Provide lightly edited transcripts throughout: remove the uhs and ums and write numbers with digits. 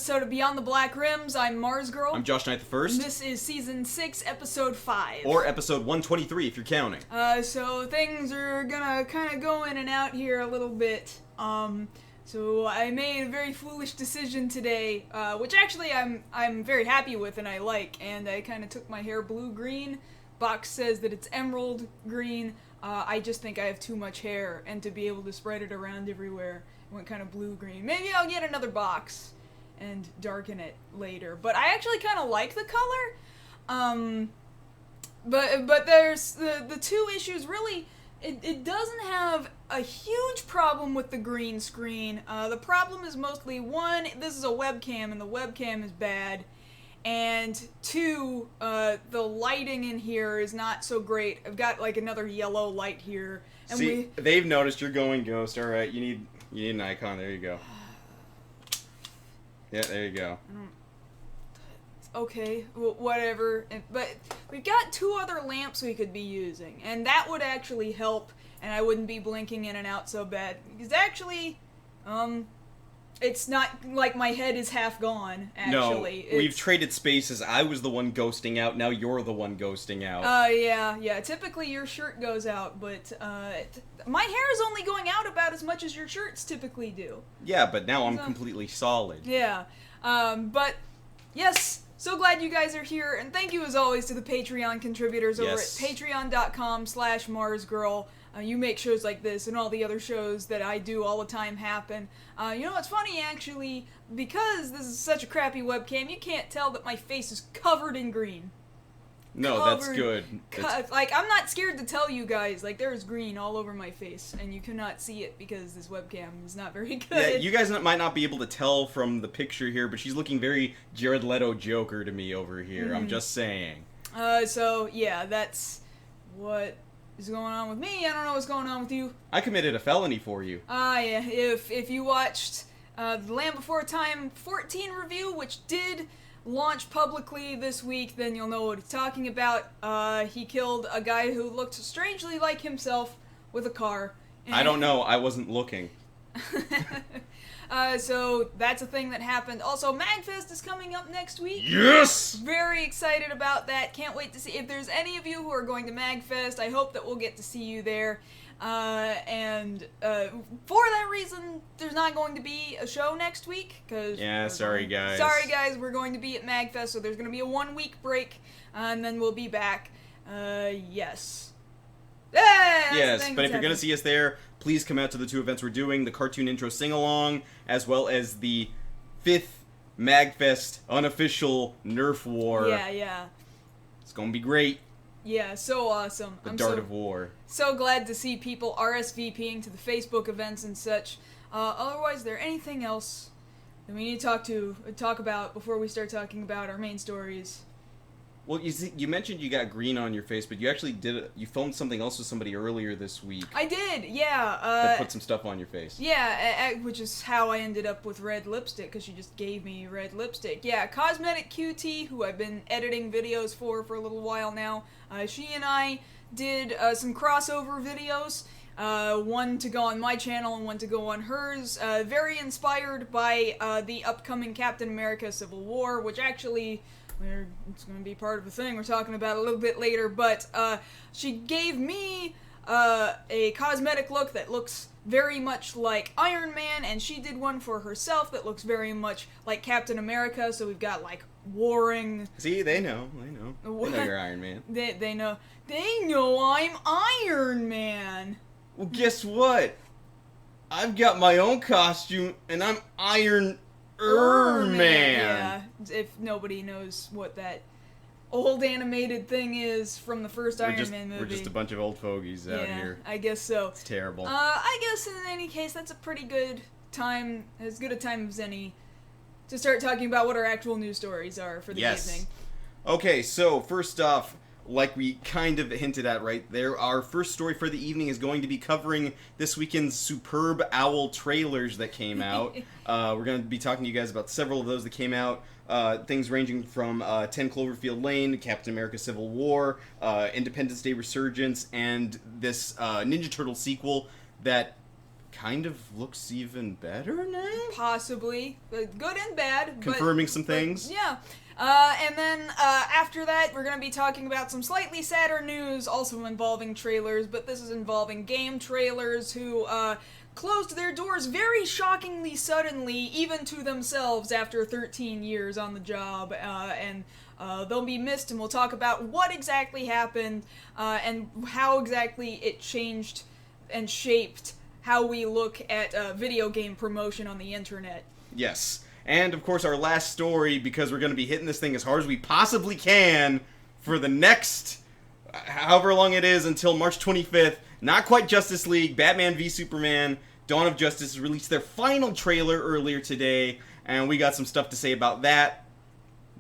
episode of Beyond the Black Rims. I'm Mars Girl. I'm Josh Knight the First. And this is Season 6, Episode 5. Or Episode 123 if you're counting. So things are gonna kind of go in and out here a little bit. So I made a very foolish decision today, which actually I'm very happy with and I like, and I kind of took my hair blue-green. Box says that it's emerald green. I just think I have too much hair, and to be able to spread it around everywhere, it went kind of blue-green. Maybe I'll get another box and darken it later. But I actually kind of like the color. But there's the two issues. Really, it doesn't have a huge problem with the green screen. The problem is mostly, one, this is a webcam, and the webcam is bad. And two, the lighting in here is not so great. I've got like another yellow light here. And see, they've noticed you're going ghost. All right, you need an icon. There you go. Yeah, there you go. Okay, whatever. But we've got two other lamps we could be using, and that would actually help, and I wouldn't be blinking in and out so bad. Because actually, it's not like my head is half gone, actually. No, we've traded spaces. I was the one ghosting out, now you're the one ghosting out. Yeah. Typically your shirt goes out, but, my hair is only going out about as much as your shirts typically do. Yeah, but now I'm completely solid. Yeah. But, yes, so glad you guys are here, and thank you as always to the Patreon contributors over at patreon.com/MarsGirl. You make shows like this and all the other shows that I do all the time happen. You know what's funny, actually? Because this is such a crappy webcam, you can't tell that my face is covered in green. No, that's good. Like, I'm not scared to tell you guys, like, there's green all over my face, and you cannot see it because this webcam is not very good. Yeah, you guys might not be able to tell from the picture here, but she's looking very Jared Leto Joker to me over here. I'm just saying. So, yeah, that's what is going on with me. I don't know what's going on with you. I committed a felony for you. Yeah, if you watched the Land Before Time 14 review, which did launch publicly this week, then you'll know what he's talking about. He killed a guy who looked strangely like himself with a car. I don't know, I wasn't looking. So that's a thing that happened. Also, MagFest is coming up next week. Yes! Very excited about that. Can't wait to see. If there's any of you who are going to MagFest, I hope that we'll get to see you there. And for that reason, there's not going to be a show next week. Yeah, sorry guys. Sorry guys, we're going to be at MagFest, so there's going to be a 1 week break, and then we'll be back. Yes. Yes, but if you're going to see us there, please come out to the two events we're doing, the Cartoon Intro Sing-Along, as well as the 5th MagFest unofficial Nerf War. Yeah. It's going to be great. Yeah, so awesome. The Dart of War. So glad to see people RSVPing to the Facebook events and such. Otherwise, is there anything else that we need to talk about before we start talking about our main stories? Well, you mentioned you got green on your face, but you actually you filmed something else with somebody earlier this week. I did, yeah. That put some stuff on your face. Yeah, which is how I ended up with red lipstick, because she just gave me red lipstick. Yeah, Cosmetic QT, who I've been editing videos for a little while now, she and I did some crossover videos. One to go on my channel and one to go on hers. Very inspired by the upcoming Captain America Civil War, which actually, it's going to be part of a thing we're talking about a little bit later, but she gave me a cosmetic look that looks very much like Iron Man, and she did one for herself that looks very much like Captain America, so we've got like warring... See, they know you're Iron Man. They know I'm Iron Man. Well, guess what? I've got my own costume, and I'm Iron Man. Yeah, if nobody knows what that old animated thing is from the first Iron Man movie. We're just a bunch of old fogies out here. I guess so. It's terrible. I guess in any case, that's a pretty good time, as good a time as any, to start talking about what our actual news stories are for the evening. Okay, so first off, like we kind of hinted at right there, our first story for the evening is going to be covering this weekend's superb Owl trailers that came out. We're going to be talking to you guys about several of those that came out. Things ranging from 10 Cloverfield Lane, Captain America Civil War, Independence Day Resurgence, and this Ninja Turtle sequel that kind of looks even better now. Possibly. Good and bad. Confirming some things. Yeah. And then after that, we're going to be talking about some slightly sadder news, also involving trailers, but this is involving GameTrailers, who closed their doors very shockingly suddenly, even to themselves, after 13 years on the job, and they'll be missed, and we'll talk about what exactly happened, and how exactly it changed and shaped how we look at video game promotion on the internet. Yes. And, of course, our last story, because we're going to be hitting this thing as hard as we possibly can for the next, however long it is, until March 25th. Not quite Justice League. Batman v Superman, Dawn of Justice released their final trailer earlier today, and we got some stuff to say about that.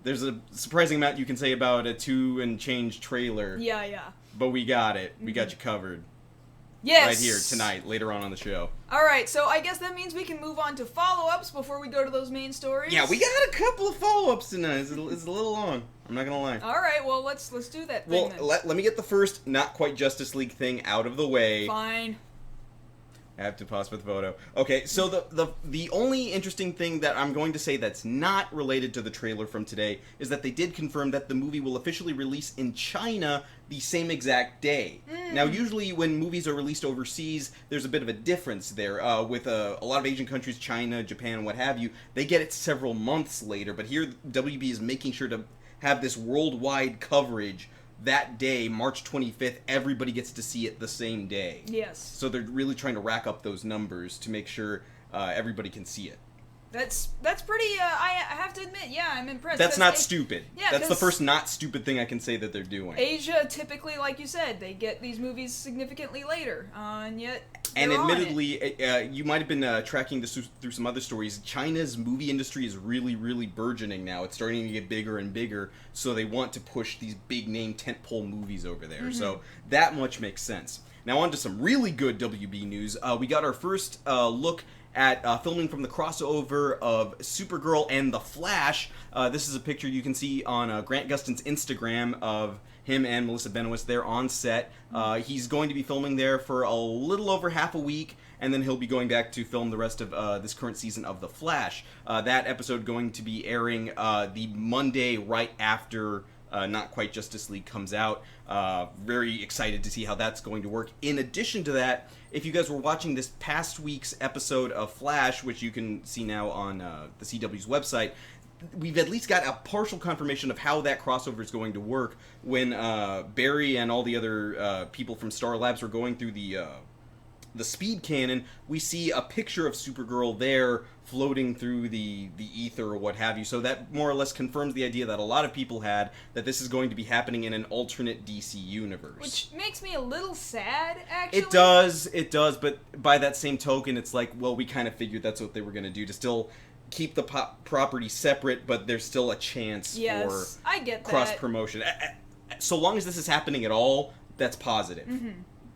There's a surprising amount you can say about a 2 and change trailer. Yeah. But we got it. We got you covered. Yes! Right here, tonight, later on the show. Alright, so I guess that means we can move on to follow-ups before we go to those main stories? Yeah, we got a couple of follow-ups tonight. It's a little long. I'm not gonna lie. Alright, well, let's do that thing then. Well, let me get the first not quite Justice League thing out of the way. Fine. I have to pause for the photo. Okay, so the only interesting thing that I'm going to say that's not related to the trailer from today is that they did confirm that the movie will officially release in China the same exact day. Now, usually when movies are released overseas, there's a bit of a difference there. With a lot of Asian countries, China, Japan, what have you, they get it several months later. But here, WB is making sure to have this worldwide coverage that day, March 25th, everybody gets to see it the same day. Yes. So they're really trying to rack up those numbers to make sure everybody can see it. That's pretty, I have to admit, yeah, I'm impressed. That's not stupid. Yeah, that's the first not stupid thing I can say that they're doing. Asia, typically, like you said, they get these movies significantly later, and yet And they're on admittedly, you might have been tracking this through some other stories. China's movie industry is really, really burgeoning now. It's starting to get bigger and bigger, so they want to push these big-name tentpole movies over there. So that much makes sense. Now on to some really good WB news. We got our first look at filming from the crossover of Supergirl and The Flash. This is a picture you can see on Grant Gustin's Instagram of him and Melissa Benoist there on set. He's going to be filming there for a little over half a week, and then he'll be going back to film the rest of this current season of The Flash. That episode going to be airing the Monday right after Not Quite Justice League comes out. Very excited to see how that's going to work. In addition to that, if you guys were watching this past week's episode of Flash, which you can see now on the CW's website, we've at least got a partial confirmation of how that crossover is going to work. When Barry and all the other people from Star Labs were going through the speed cannon, we see a picture of Supergirl there floating through the ether or what have you. So that more or less confirms the idea that a lot of people had, that this is going to be happening in an alternate DC universe. Which makes me a little sad, actually. It does, but by that same token, it's like, well, we kind of figured that's what they were going to do, to still keep the property separate, but there's still a chance for I get that. cross-promotion. So long as this is happening at all, that's positive.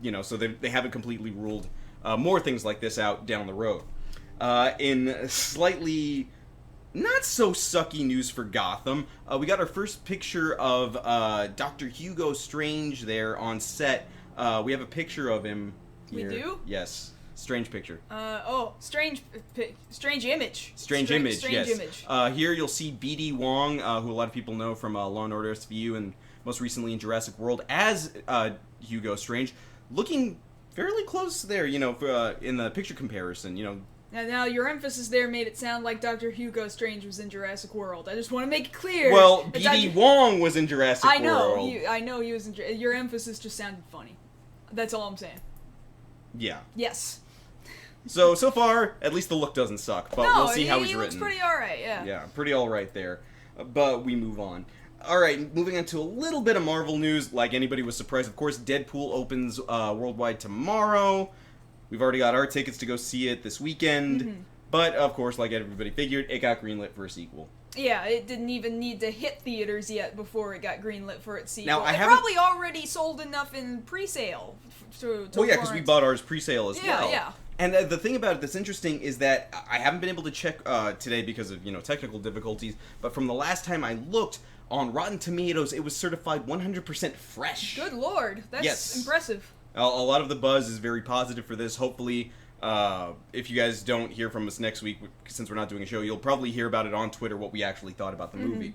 You know, so they haven't completely ruled more things like this out down the road. In slightly not so sucky news for Gotham, we got our first picture of Dr. Hugo Strange there on set. We have a picture of him here. We do? Yes. Strange picture. Strange image. Strange image, yes. Image. Here you'll see B.D. Wong, who a lot of people know from Law & Order SVU and most recently in Jurassic World, as Hugo Strange, looking fairly close there, you know, in the picture comparison, you know. Now, your emphasis there made it sound like Dr. Hugo Strange was in Jurassic World. I just want to make it clear. Well, B.D. Wong was in Jurassic World. I know he was in your emphasis just sounded funny. That's all I'm saying. Yeah. Yes. So far, at least the look doesn't suck, but we'll see how he's written. He looks pretty alright, yeah. Yeah, pretty alright there. But we move on. Alright, moving on to a little bit of Marvel news. Like anybody was surprised, of course, Deadpool opens worldwide tomorrow. We've already got our tickets to go see it this weekend. But, of course, like everybody figured, it got greenlit for a sequel. Yeah, it didn't even need to hit theaters yet before it got greenlit for its sequel. Now, it probably already sold enough in pre-sale to well, yeah, because we bought ours pre-sale as well. Yeah. And the thing about it that's interesting is that I haven't been able to check today because of, you know, technical difficulties, but from the last time I looked, on Rotten Tomatoes, it was certified 100% fresh. Good lord, that's impressive. A lot of the buzz is very positive for this. Hopefully, if you guys don't hear from us next week, since we're not doing a show, you'll probably hear about it on Twitter, what we actually thought about the movie.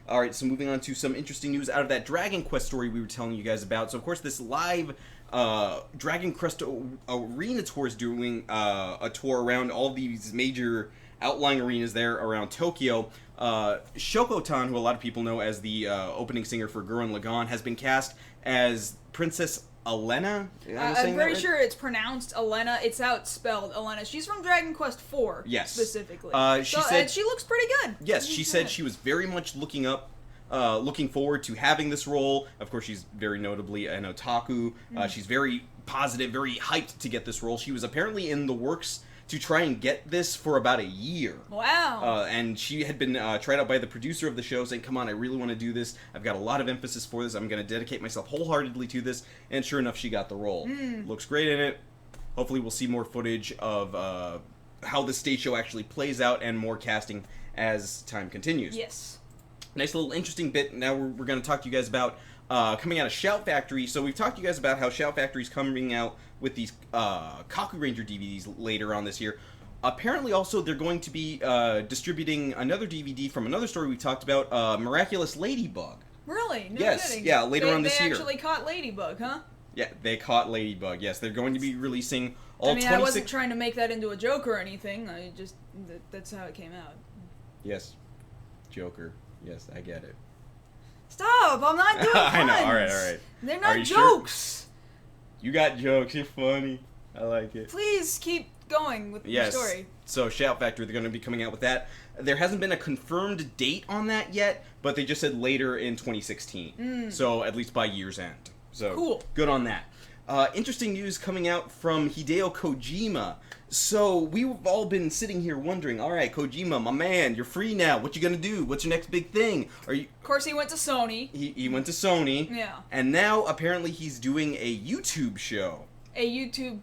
All right, so moving on to some interesting news out of that Dragon Quest story we were telling you guys about. So, of course, this live Dragon Quest Arena Tour is doing a tour around all these major outlying arenas there around Tokyo. Shoko-tan, who a lot of people know as the opening singer for Gurren Lagann, has been cast as Princess Elena. I'm very sure it's pronounced Elena. It's how it's spelled, Elena. She's from Dragon Quest IV, specifically. She said, and she looks pretty good. Yes, she said she was very much looking forward to having this role. Of course, she's very notably an otaku. She's very positive, very hyped to get this role. She was apparently in the works to try and get this for about a year. Wow. And she had been tried out by the producer of the show saying, come on, I really want to do this. I've got a lot of emphasis for this. I'm going to dedicate myself wholeheartedly to this. And sure enough, she got the role. Looks great in it. Hopefully we'll see more footage of how the stage show actually plays out and more casting as time continues. Yes. Nice little interesting bit. Now we're going to talk to you guys about coming out of Shout Factory. So we've talked to you guys about how Shout Factory's coming out with these Kaku Ranger DVDs later on this year. Apparently also they're going to be distributing another DVD from another story we talked about, Miraculous Ladybug. Really? No Yes, kidding. yeah, later on this year. They actually caught Ladybug, huh? Yeah, they caught Ladybug, yes. They're going to be releasing all 26... I wasn't trying to make that into a joke or anything. I just... that's how it came out. Yes. Joker. Yes, I get it. Stop! I'm not doing puns! I know, alright. They're not jokes! Sure? You got jokes, you're funny. I like it. Please keep going with your story. So Shout Factory, they're going to be coming out with that. There hasn't been a confirmed date on that yet, but they just said later in 2016. So at least by year's end. So cool. Good on that. Interesting news coming out from Hideo Kojima. So we've all been sitting here wondering, all right, Kojima, my man, you're free now. What you gonna do? What's your next big thing? Of course, he went to Sony. He went to Sony. Yeah. And now apparently he's doing a YouTube show. A YouTube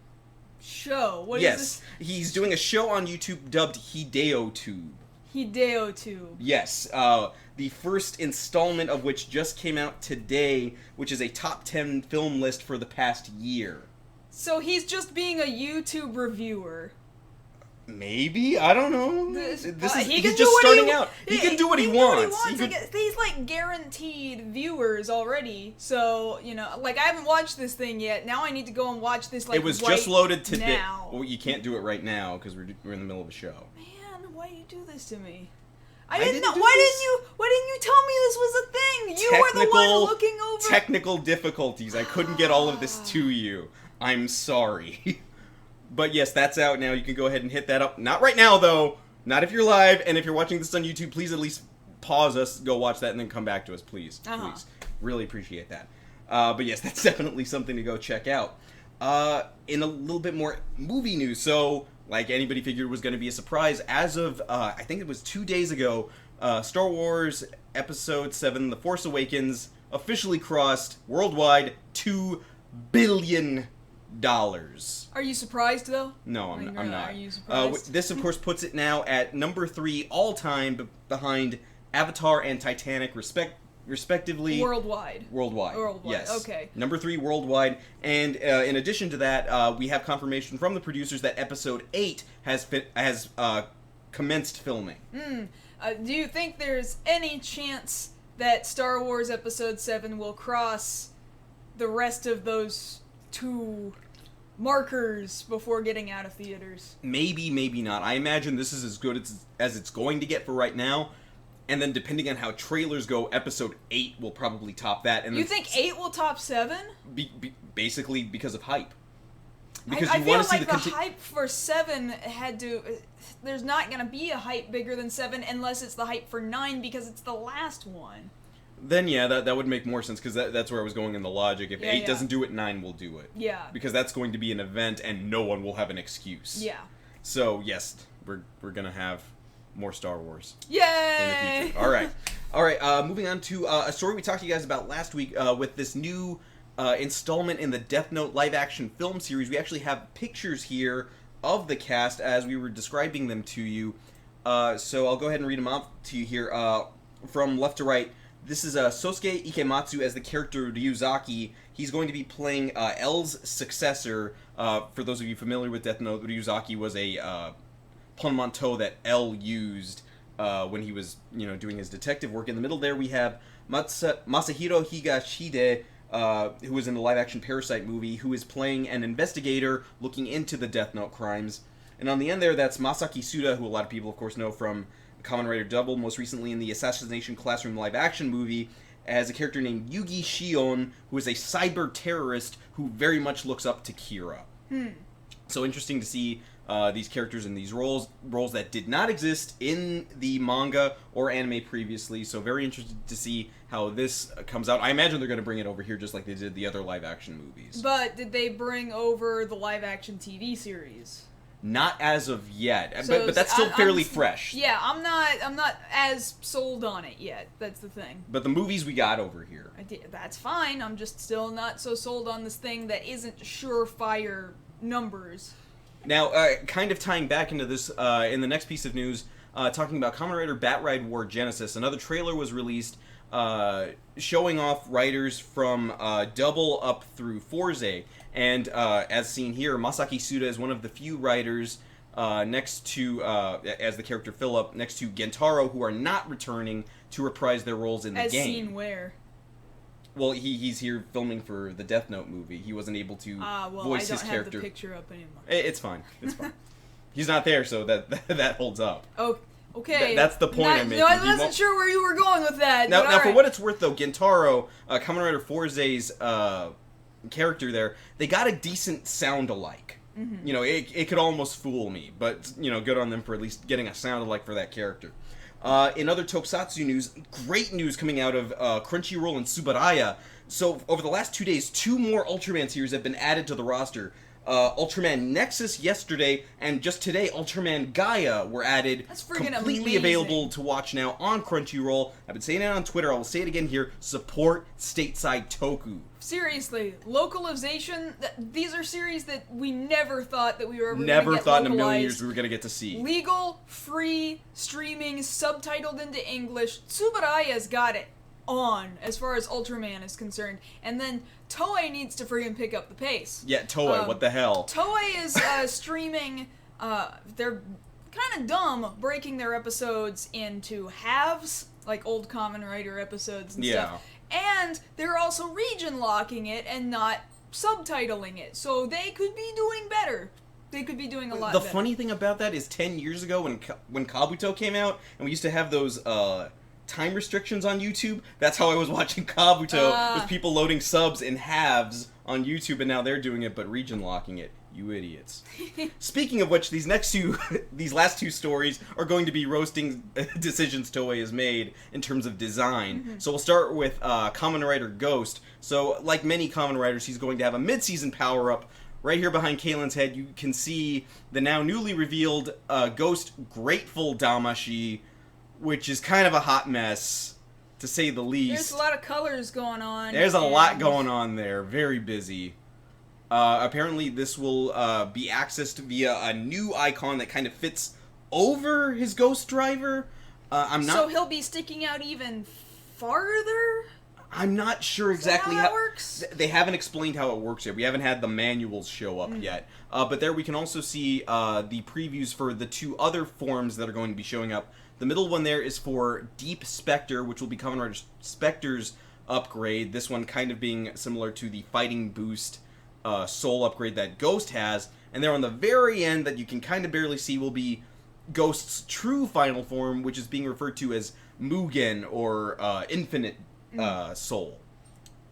show? What is this? Yes, he's doing a show on YouTube dubbed HideoTube. HideoTube. Yes, the first installment of which just came out today, which is a top 10 film list for the past year. So he's just being a YouTube reviewer. Maybe? I don't know. He's just starting out. He can do what he wants. He's like guaranteed viewers already. So, like I haven't watched this thing yet. Now I need to go and watch this it was just loaded today. Now. Well, you can't do it right now because we're in the middle of a show. Man, why do you do this to me? I didn't know. Why didn't you tell me this was a thing? You were the one looking over. Technical difficulties. I couldn't get all of this to you. I'm sorry. But yes, that's out now. You can go ahead and hit that up. Not right now, though. Not if you're live. And if you're watching this on YouTube, please at least pause us, go watch that, and then come back to us, please. Please. Really appreciate that. But yes, that's definitely something to go check out. In a little bit more movie news. So, like anybody figured was going to be a surprise, as of, I think it was 2 days ago, Star Wars Episode 7, The Force Awakens, officially crossed worldwide $2 billion. Are you surprised though? No, I'm not. Are you surprised? This, of course, puts it now at number 3 all time, behind Avatar and Titanic, respectively. Worldwide. Yes. Okay. Number 3 worldwide, and in addition to that, we have confirmation from the producers that Episode 8 has commenced filming. Do you think there's any chance that Star Wars Episode 7 will cross the rest of those 2 markers before getting out of theaters? Maybe, maybe not. I imagine this is as good as it's going to get for right now. And then depending on how trailers go, Episode 8 will probably top that. And you think 8 will top 7? Basically because of hype. Because I feel like the hype for 7 had to... There's not going to be a hype bigger than 7 unless it's the hype for 9 because it's the last one. Then yeah, that would make more sense because that's where I was going in the logic. If 8 doesn't do it, 9 will do it. Yeah. Because that's going to be an event and no one will have an excuse. Yeah. So yes, we're gonna have more Star Wars. Yay! In the future. All right. Moving on to a story we talked to you guys about last week with this new installment in the Death Note live-action film series. We actually have pictures here of the cast as we were describing them to you. So I'll go ahead and read them out to you here from left to right. This is Sosuke Ikematsu as the character Ryuzaki. He's going to be playing L's successor. For those of you familiar with Death Note, Ryuzaki was a portmanteau that L used when he was, doing his detective work. In the middle there, we have Masahiro Higashide, who was in the live-action Parasite movie, who is playing an investigator looking into the Death Note crimes. And on the end there, that's Masaki Suda, who a lot of people, of course, know from Kamen Rider Double, most recently in the Assassination Classroom live-action movie, as a character named Yugi Shion, who is a cyber terrorist who very much looks up to Kira. So interesting to see these characters in these roles that did not exist in the manga or anime previously, so very interested to see how this comes out. I imagine they're going to bring it over here just like they did the other live-action movies. But did they bring over the live-action TV series? Not as of yet, So but that's still fairly fresh. Yeah, I'm not as sold on it yet. That's the thing. But the movies we got over here. That's fine. I'm just still not so sold on this thing that isn't surefire numbers. Now, kind of tying back into this, in the next piece of news, talking about Kamen Rider Batride War Genesis, another trailer was released showing off riders from Double up through Forze. And as seen here, Masaki Suda is one of the few riders next to, as the character Philip, next to Gentaro, who are not returning to reprise their roles in the game. As seen where? Well, he's here filming for the Death Note movie. He wasn't able to voice his character. I don't have the picture up anymore. It's fine. It's fine. He's not there, so that holds up. Oh, okay. That's the point I'm making. No, I wasn't sure where you were going with that. Now, right. For what it's worth, though, Gentaro, Kamen Rider Forze's character there, they got a decent sound alike. Mm-hmm. It could almost fool me, but good on them for at least getting a sound alike for that character. In other Tokusatsu news, great news coming out of Crunchyroll and Subaraya. So, over the last 2 days, 2 more Ultraman series have been added to the roster. Ultraman Nexus yesterday, and just today, Ultraman Gaia were added. That's freaking completely amazing. Available to watch now on Crunchyroll. I've been saying it on Twitter, I will say it again here, support stateside Toku. Seriously, localization, these are series that we never thought that we were ever going to Never get thought in a localized. million years we were going to get to see. Legal, free, streaming, subtitled into English. Tsubaraya's got it on, as far as Ultraman is concerned. And then Toei needs to friggin' pick up the pace. Yeah, Toei, what the hell? Toei is streaming, they're kind of dumb breaking their episodes into halves, like old Kamen Rider episodes and stuff. And they're also region locking it and not subtitling it. So they could be doing better. They could be doing a lot better. The funny thing about that is 10 years ago when Kabuto came out, and we used to have those time restrictions on YouTube, that's how I was watching Kabuto, with people loading subs in halves on YouTube, and now they're doing it, but region locking it. You idiots. Speaking of which, these last two stories are going to be roasting decisions Toei has made in terms of design. Mm-hmm. So we'll start with Kamen Rider Ghost. So, like many Kamen Riders, he's going to have a mid-season power-up. Right here behind Kaylin's head, you can see the now newly revealed Ghost Grateful Damashi, which is kind of a hot mess, to say the least. There's a lot of colors going on. There's a lot going on there. Very busy. Apparently this will be accessed via a new icon that kind of fits over his Ghost Driver. So he'll be sticking out even farther? I'm not sure exactly how that works. They haven't explained how it works yet. We haven't had the manuals show up yet. But there we can also see the previews for the 2 other forms that are going to be showing up. The middle one there is for Deep Spectre, which will be Kamen Rider Spectre's upgrade. This one kind of being similar to the Fighting Boost soul upgrade that Ghost has. And there on the very end that you can kind of barely see will be Ghost's true final form, which is being referred to as Mugen, or Infinite Soul.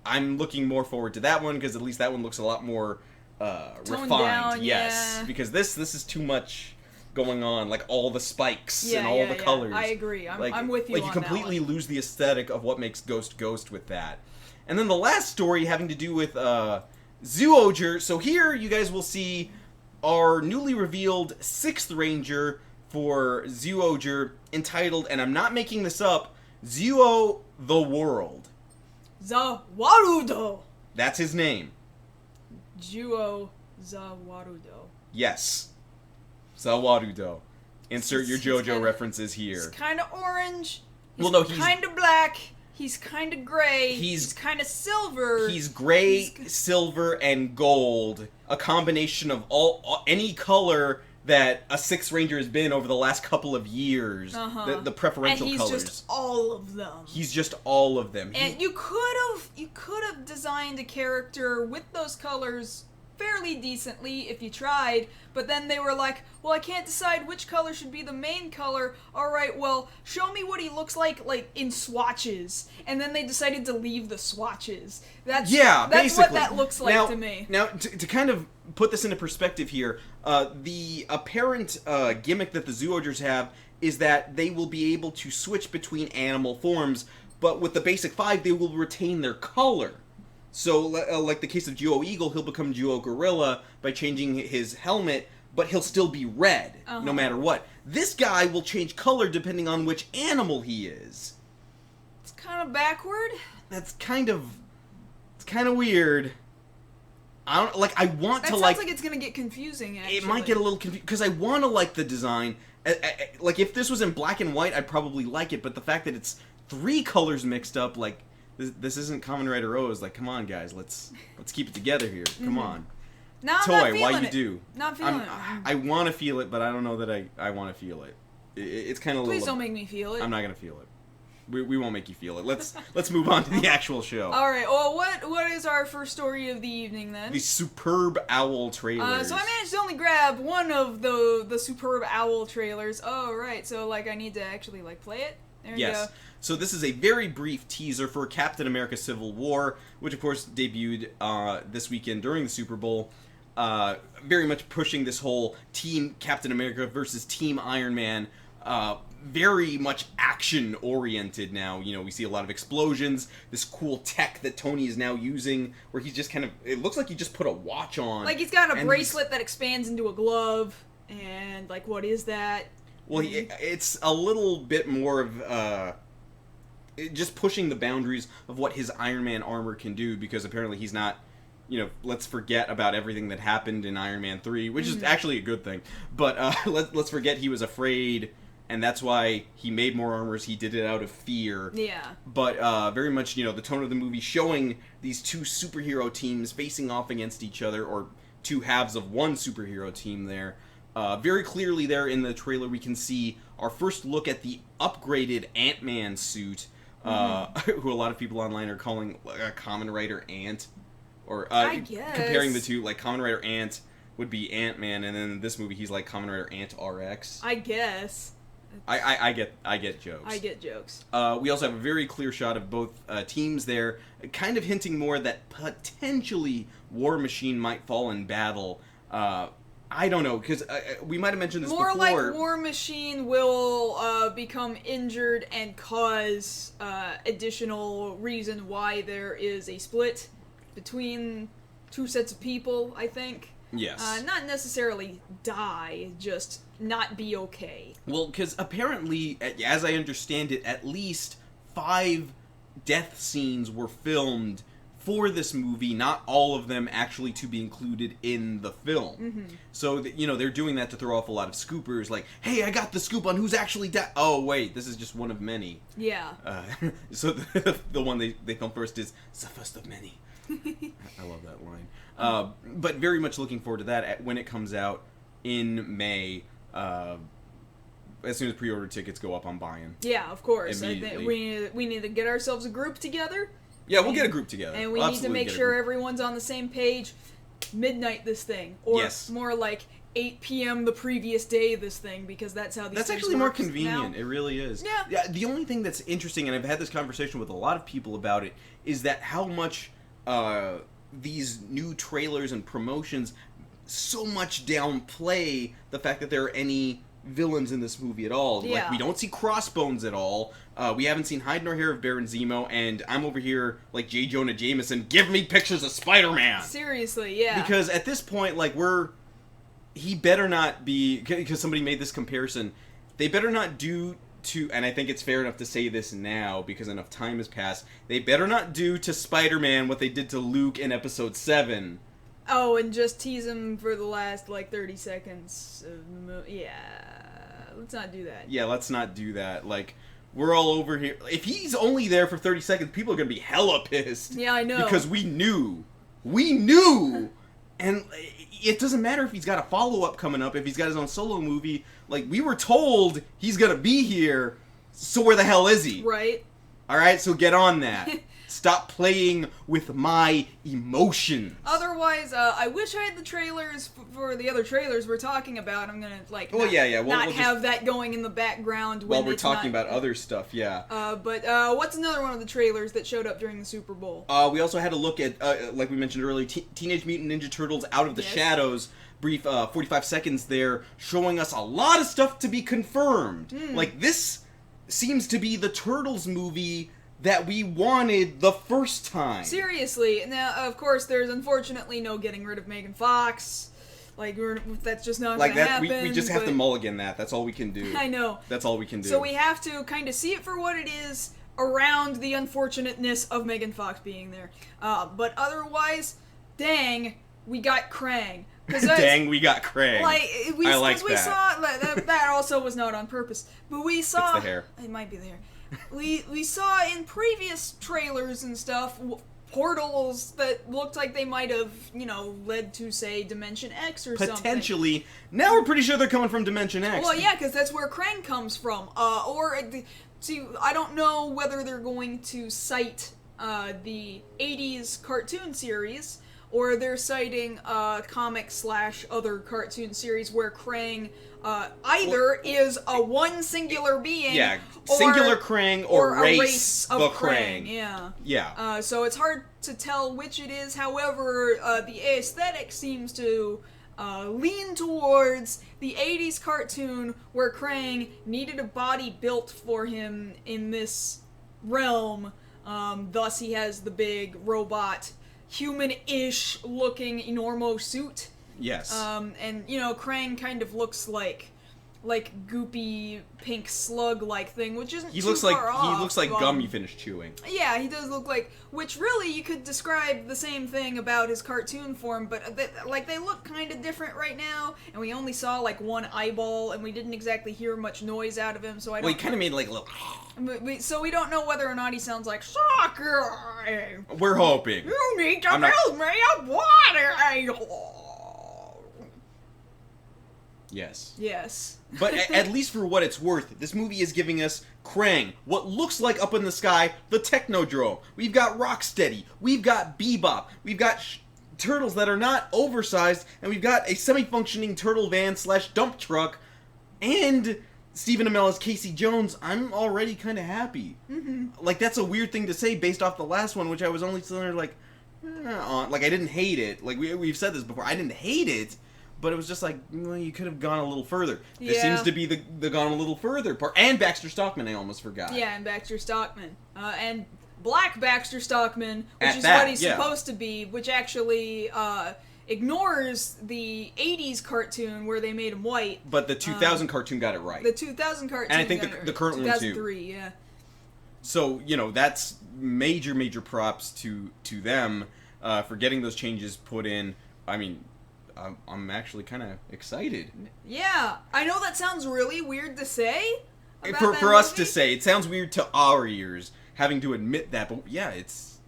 I'm looking more forward to that one, because at least that one looks a lot more refined. Down, yes, yeah. because this is too much going on, like all the spikes and all the colors. I agree. I'm with you on you completely lose the aesthetic of what makes Ghost with that. And then the last story having to do with Zyuohger. So here you guys will see our newly revealed 6th Ranger for Zyuohger, entitled, and I'm not making this up, Zyuo the World. Zawarudo. That's his name. Zyuo Zawarudo. Yes. Zawarudo. Insert your JoJo references here. He's kind of orange. He's kind of black. He's kind of gray. He's kind of silver. He's gray, silver, and gold. A combination of any color that a Sixth Ranger has been over the last couple of years. The preferential colors. And he's just all of them. He's just all of them. And you could have designed a character with those colors fairly decently if you tried, but then they were like, well, I can't decide which color should be the main color. Alright, well, show me what he looks like in swatches. And then they decided to leave the swatches. That's basically what that looks like to me. Now, to kind of put this into perspective here, the apparent gimmick that the Zoogers have is that they will be able to switch between animal forms, but with the basic 5, they will retain their color. So, like the case of Duo Eagle, he'll become Duo Gorilla by changing his helmet, but he'll still be red, no matter what. This guy will change color depending on which animal he is. It's kind of backward. It's kind of weird. I don't I want that to sounds like it's gonna get confusing. Actually, it might get a little confusing because I want to like the design. Like if this was in black and white, I'd probably like it. But the fact that it's 3 colors mixed up, like. This isn't Kamen Rider Rose. Like, come on, guys, let's keep it together here. Come on. No, I'm Toy, not feeling why you it. do? Not feeling it. I want to feel it, but I don't know that I want to feel it. It's kind of. Please don't make me feel it. I'm not gonna feel it. We won't make you feel it. Let's move on to the actual show. All right. Well, what is our first story of the evening then? The Superb Owl trailers. So I managed to only grab one of the Superb Owl trailers. Oh right. So I need to actually play it. There you go. So this is a very brief teaser for Captain America Civil War, which of course debuted this weekend during the Super Bowl. Very much pushing this whole Team Captain America versus Team Iron Man. Very much action-oriented now. You know, we see a lot of explosions, this cool tech that Tony is now using, where he's just kind of... It looks like he just put a watch on. Like he's got a bracelet that expands into a glove, and what is that? Well, it's a little bit more of... just pushing the boundaries of what his Iron Man armor can do, because apparently he's not, let's forget about everything that happened in Iron Man 3, which is actually a good thing, but let's forget he was afraid, and that's why he made more armors. He did it out of fear. Yeah. But very much, the tone of the movie showing these 2 superhero teams facing off against each other, or 2 halves of one superhero team there. Very clearly there in the trailer we can see our first look at the upgraded Ant-Man suit, who a lot of people online are calling a Kamen Rider Ant, or I guess. Comparing the two, Kamen Rider Ant would be Ant-Man, and then in this movie he's like Kamen Rider Ant RX. I guess. I get jokes. I get jokes. We also have a very clear shot of both teams there, kind of hinting more that potentially War Machine might fall in battle. I don't know, because we might have mentioned this before. More like War Machine will become injured and cause additional reason why there is a split between 2 sets of people, I think. Yes. Not necessarily die, just not be okay. Well, because apparently, as I understand it, at least 5 death scenes were filmed for this movie, not all of them actually to be included in the film. So, they're doing that to throw off a lot of scoopers, like, hey, I got the scoop on who's actually dead. Oh, wait, this is just one of many. Yeah. So the one they filmed first is the first of many. I love that line. But very much looking forward to that when it comes out in May. As soon as pre-order tickets go up, I'm buying. Yeah, of course. I think we need to get ourselves a group together. Yeah, we'll get a group together. And we need to make sure everyone's on the same page. Midnight this thing. Or more like 8 p.m. the previous day this thing, because that's how these That's things actually more work convenient. now. It really is. Yeah. The only thing that's interesting, and I've had this conversation with a lot of people about it, is that how much these new trailers and promotions so much downplay the fact that there are any villains in this movie at all. Yeah. We don't see Crossbones at all. We haven't seen hide nor hair of Baron Zemo, and I'm over here like J. Jonah Jameson, give me pictures of Spider-Man! Seriously, yeah. Because at this point, he better not be, because somebody made this comparison, they better not do to, and I think it's fair enough to say this now, because enough time has passed, they better not do to Spider-Man what they did to Luke in Episode 7. Oh, and just tease him for the last, 30 seconds. Yeah, let's not do that. Yeah, let's not do that. We're all over here. If he's only there for 30 seconds, people are going to be hella pissed. Yeah, I know. Because we knew. We knew! And it doesn't matter if he's got a follow-up coming up, if he's got his own solo movie. Like, we were told he's going to be here, so where the hell is he? Right. Alright, so get on that. Stop playing with my emotions. Otherwise, I wish I had the trailers for the other trailers we're talking about. I'm gonna not have that going in the background when while we're talking about other stuff. Yeah. But what's another one of the trailers that showed up during the Super Bowl? We also had a look at, like we mentioned earlier, Teenage Mutant Ninja Turtles: Out of the Shadows. Brief 45 seconds there, showing us a lot of stuff to be confirmed. Like, this seems to be the Turtles movie that we wanted the first time. Seriously. Now, of course, there's unfortunately no getting rid of Megan Fox. Like, that's just not gonna happen. We just have to mulligan that. That's all we can do. I know. That's all we can do. So we have to kind of see it for what it is around the unfortunateness of Megan Fox being there. But otherwise, dang, we got Krang. Dang, we got Krang. We saw that also was not on purpose, but we saw it's the hair. It might be the hair. We saw in previous trailers and stuff portals that looked like they might have, led to, say, Dimension X or something. Potentially. Now we're pretty sure they're coming from Dimension X. Well, yeah, because that's where Krang comes from. See, I don't know whether they're going to cite the 80s cartoon series, or they're citing comic/other cartoon series where Krang either is a one singular being, singular Krang, or a race of Krang. Yeah. So it's hard to tell which it is. However, the aesthetic seems to lean towards the 80s cartoon where Krang needed a body built for him in this realm. Thus, he has the big robot, human-ish looking Enormo suit. Yes. And Krang kind of looks like goopy pink slug-like thing, which isn't too far off. He looks like gum you finished chewing. Yeah, he does look like, which really you could describe the same thing about his cartoon form, but they look kind of different right now, and we only saw one eyeball, and we didn't exactly hear much noise out of him, so I don't. Well, he kind of made a little. So we don't know whether or not he sounds like soccer. We're hoping. You need to build me a water. Yes. Yes. But at least for what it's worth, this movie is giving us Krang, what looks like up in the sky, the Technodrome. We've got Rocksteady. We've got Bebop. We've got turtles that are not oversized, and we've got a semi-functioning turtle van/dump truck, and Stephen Amell as Casey Jones. I'm already kind of happy. Mm-hmm. That's a weird thing to say based off the last one, which I was only sitting there I didn't hate it. We've said this before. I didn't hate it. But it was just you could have gone a little further. Yeah. This seems to be the gone a little further part. And Baxter Stockman, I almost forgot. Yeah, and Baxter Stockman. And Black Baxter Stockman, which is what he's supposed to be, which actually ignores the 80s cartoon where they made him white. But the 2000 cartoon got it right. The 2000 cartoon and I think the current one too. 2003, yeah. So, that's major props to them for getting those changes put in. I mean, I'm actually kind of excited. Yeah, I know that sounds really weird to say. For us to say, it sounds weird to our ears, having to admit that. But yeah, it's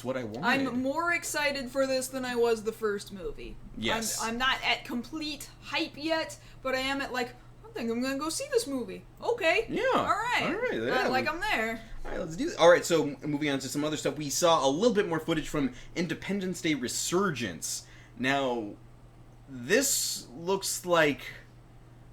what I wanted. I'm more excited for this than I was the first movie. Yes. I'm not at complete hype yet, but I am at I think I'm gonna go see this movie. Okay. Yeah. All right. Yeah, I'm there. All right, let's do this. All right, so moving on to some other stuff, we saw a little bit more footage from Independence Day Resurgence. Now, this looks like,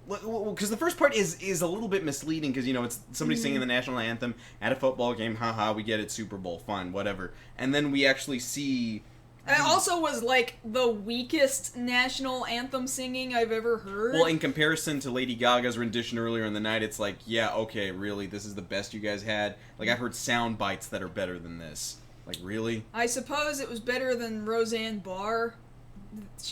because the first part is a little bit misleading, because it's somebody singing the national anthem at a football game. Haha, we get it, Super Bowl, fine, whatever. And then we actually see. It also was the weakest national anthem singing I've ever heard. Well, in comparison to Lady Gaga's rendition earlier in the night, it's yeah, okay, really, this is the best you guys had. I've heard sound bites that are better than this. Really? I suppose it was better than Roseanne Barr.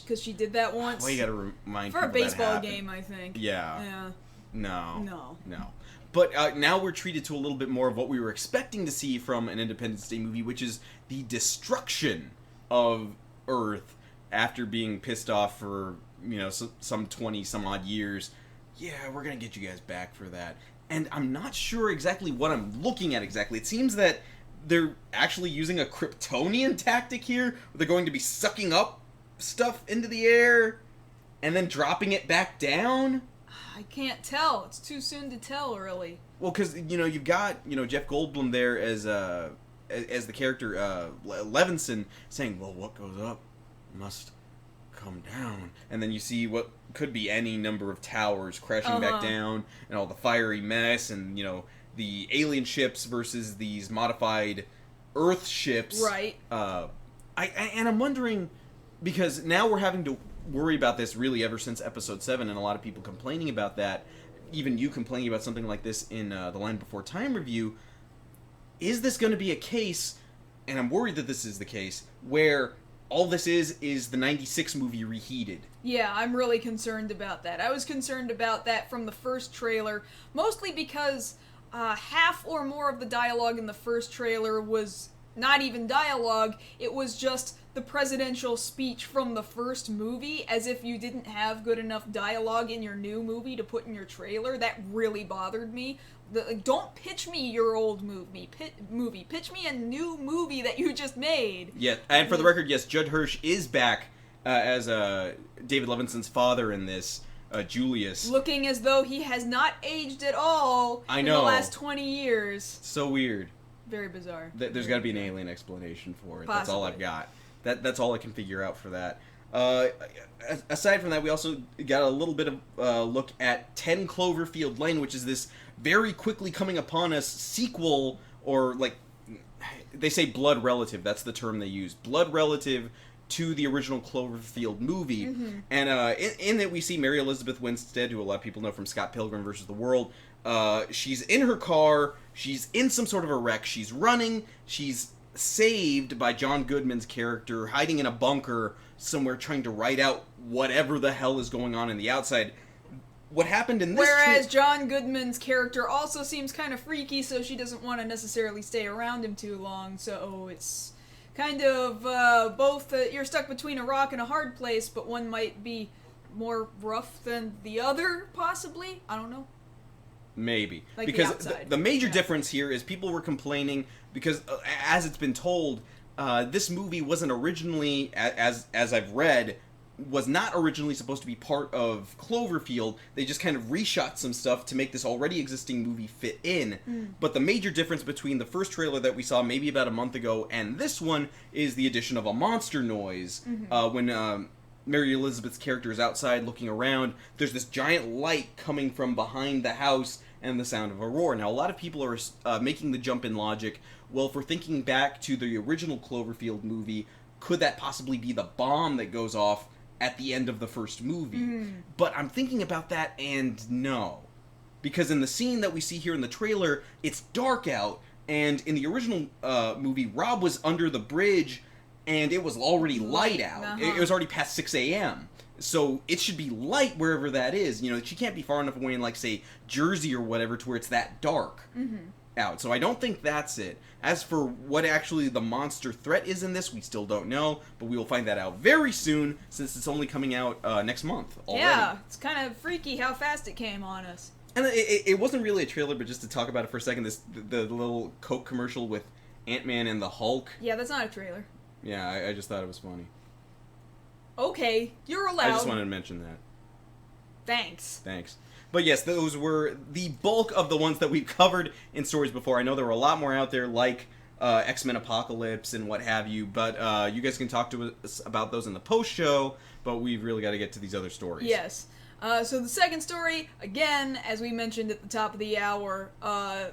Because she did that once. Well, you gotta remind for a people baseball game, I think. Yeah. No. But now we're treated to a little bit more of what we were expecting to see from an Independence Day movie, which is the destruction of Earth after being pissed off for some 20 some odd years. Yeah, we're gonna get you guys back for that. and I'm not sure exactly what I'm looking at exactly. It seems that they're actually using a Kryptonian tactic here. Where they're going to be sucking up stuff into the air and then dropping it back down. I can't tell. It's too soon to tell, really. Well, because you've got Jeff Goldblum there as the character Levinson saying, "Well, what goes up must come down," and then you see what could be any number of towers crashing back down, and all the fiery mess, and the alien ships versus these modified Earth ships. Right. I'm wondering, because now we're having to worry about this really ever since episode 7, and a lot of people complaining about that. Even you complaining about something like this in the Land Before Time review. Is this going to be a case, and I'm worried that this is the case, where all this is the 96 movie reheated? Yeah, I'm really concerned about that. I was concerned about that from the first trailer, mostly because half or more of the dialogue in the first trailer was not even dialogue, it was just the presidential speech from the first movie, as if you didn't have good enough dialogue in your new movie to put in your trailer. That really bothered me. Don't pitch me your old movie. Pitch me a new movie that you just made. Yeah, and for the record, yes, Judd Hirsch is back as David Levinson's father in this, Julius. Looking as though he has not aged at all in the last 20 years. So weird. Very bizarre. There's got to be an alien explanation for it. Possibly. That's all I've got. That's all I can figure out for that. Aside from that, we also got a little bit of look at 10 Cloverfield Lane, which is this very quickly coming upon us sequel, or like they say blood relative. That's the term they use. Blood relative to the original Cloverfield movie. Mm-hmm. And in it, we see Mary Elizabeth Winstead, who a lot of people know from Scott Pilgrim vs. the World. She's in her car. She's in some sort of a wreck. She's running. She's saved by John Goodman's character, hiding in a bunker somewhere, trying to write out whatever the hell is going on in the outside. What happened in this... Whereas John Goodman's character also seems kind of freaky, so she doesn't want to necessarily stay around him too long, so it's kind of both... you're stuck between a rock and a hard place, but one might be more rough than the other, possibly? I don't know. Maybe. Like because the major difference here is people were complaining because, as it's been told, this movie wasn't originally, as I've read, was not originally supposed to be part of Cloverfield. They just kind of reshot some stuff to make this already existing movie fit in. But the major difference between the first trailer that we saw maybe about a month ago and this one is the addition of a monster noise. When Mary Elizabeth's character is outside looking around, there's this giant light coming from behind the house and the sound of a roar. Now, a lot of people are making the jump in logic. Well, if we're thinking back to the original Cloverfield movie, could that possibly be the bomb that goes off at the end of the first movie? But I'm thinking about that, and no. Because in the scene that we see here in the trailer, it's dark out, and in the original movie, Rob was under the bridge, and it was already light out. It was already past 6 a.m., so it should be light wherever that is. She can't be far enough away in, like, say, Jersey or whatever to where it's that dark out. So I don't think that's it. As for what actually the monster threat is in this, we still don't know, but we will find that out very soon, since it's only coming out next month already. Yeah, it's kind of freaky how fast it came on us. And it wasn't really a trailer, but just to talk about it for a second, the little Coke commercial with Ant-Man and the Hulk. Yeah, that's not a trailer. Yeah, I just thought it was funny. Okay, you're allowed. I just wanted to mention that. Thanks. But yes, those were the bulk of the ones that we've covered in stories before. I know there were a lot more out there, like X-Men Apocalypse and what have you, but you guys can talk to us about those in the post-show, but we've really got to get to these other stories. Yes. So the second story, again, as we mentioned at the top of the hour,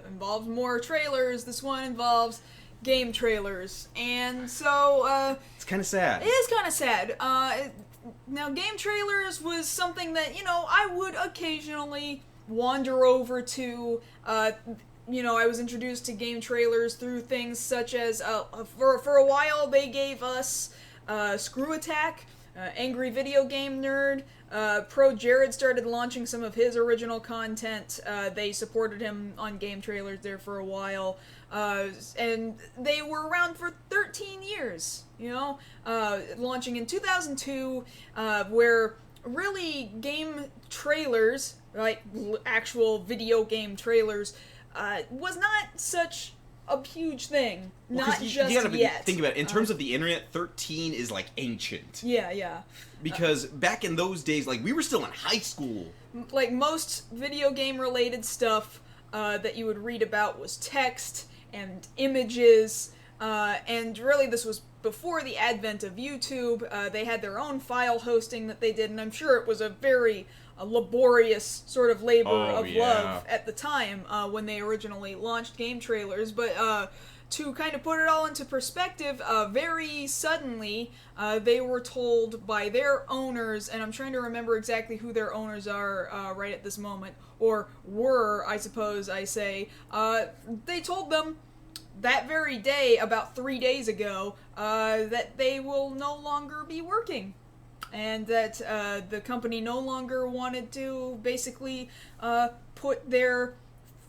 involves more trailers. This one involves GameTrailers, and so it's kind of sad. It is kind of sad. Now, GameTrailers was something that I would occasionally wander over to. I was introduced to GameTrailers through things such as for a while they gave us Screw Attack, Angry Video Game Nerd. Pro Jared started launching some of his original content. They supported him on GameTrailers there for a while. And they were around for 13 years, launching in 2002, where really GameTrailers, like actual video game trailers, was not such a huge thing. Well, not you just gotta yet. think about it. In terms of the internet, 13 is like ancient. Yeah. Because back in those days, like, we were still in high school. Like, most video game related stuff that you would read about was text and images, and really this was before the advent of YouTube. They had their own file hosting that they did, and I'm sure it was a very laborious sort of labor of love at the time when they originally launched GameTrailers. But to kind of put it all into perspective, very suddenly they were told by their owners, and I'm trying to remember exactly who their owners are right at this moment, or were, I suppose I say, they told them that very day, about 3 days ago, that they will no longer be working. And that the company no longer wanted to basically put their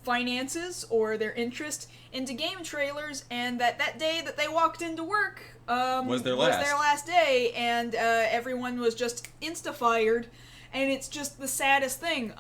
finances or their interest into GameTrailers, and that day that they walked into work was their last day, and everyone was just insta-fired. And it's just the saddest thing,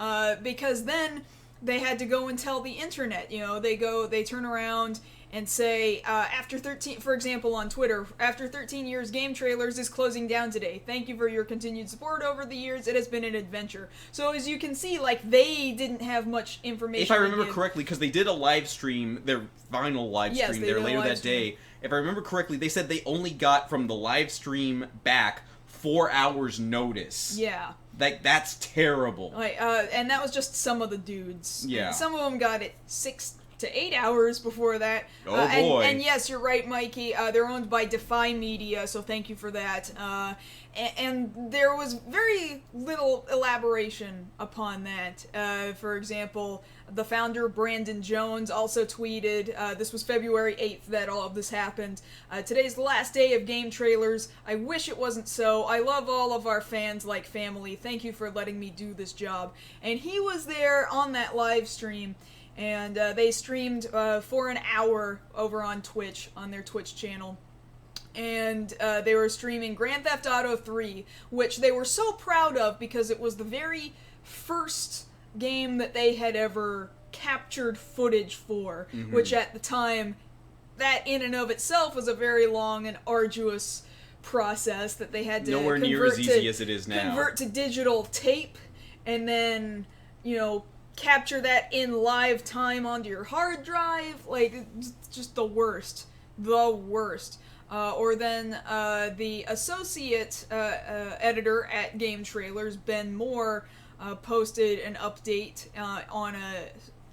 because then they had to go and tell the internet. You know, they turn around and say, after 13, for example, on Twitter, after 13 years, GameTrailers is closing down today. Thank you for your continued support over the years. It has been an adventure. So as you can see, like, they didn't have much information. If I remember correctly, because they did a live stream, their final live stream there later that day. If I remember correctly, they said they only got from the live stream back 4 hours notice. Yeah. Like, that's terrible. Like, and that was just some of the dudes. Yeah. And some of them got it 6 to 8 hours before that. Oh boy. And yes, you're right, Mikey. They're owned by Defy Media, so thank you for that. And there was very little elaboration upon that. For example, the founder, Brandon Jones, also tweeted, this was February 8th that all of this happened. Today's the last day of GameTrailers. I wish it wasn't so. I love all of our fans like family. Thank you for letting me do this job. And he was there on that live stream. And they streamed for an hour over on Twitch, on their Twitch channel. And they were streaming Grand Theft Auto 3, which they were so proud of because it was the very first game that they had ever captured footage for, which at the time, that in and of itself was a very long and arduous process that they had to nowhere near as easy as it is now. Convert to digital tape, and then, you know, capture that in live time onto your hard drive. Like, just the worst. Or then the associate editor at GameTrailers, Ben Moore, posted an update on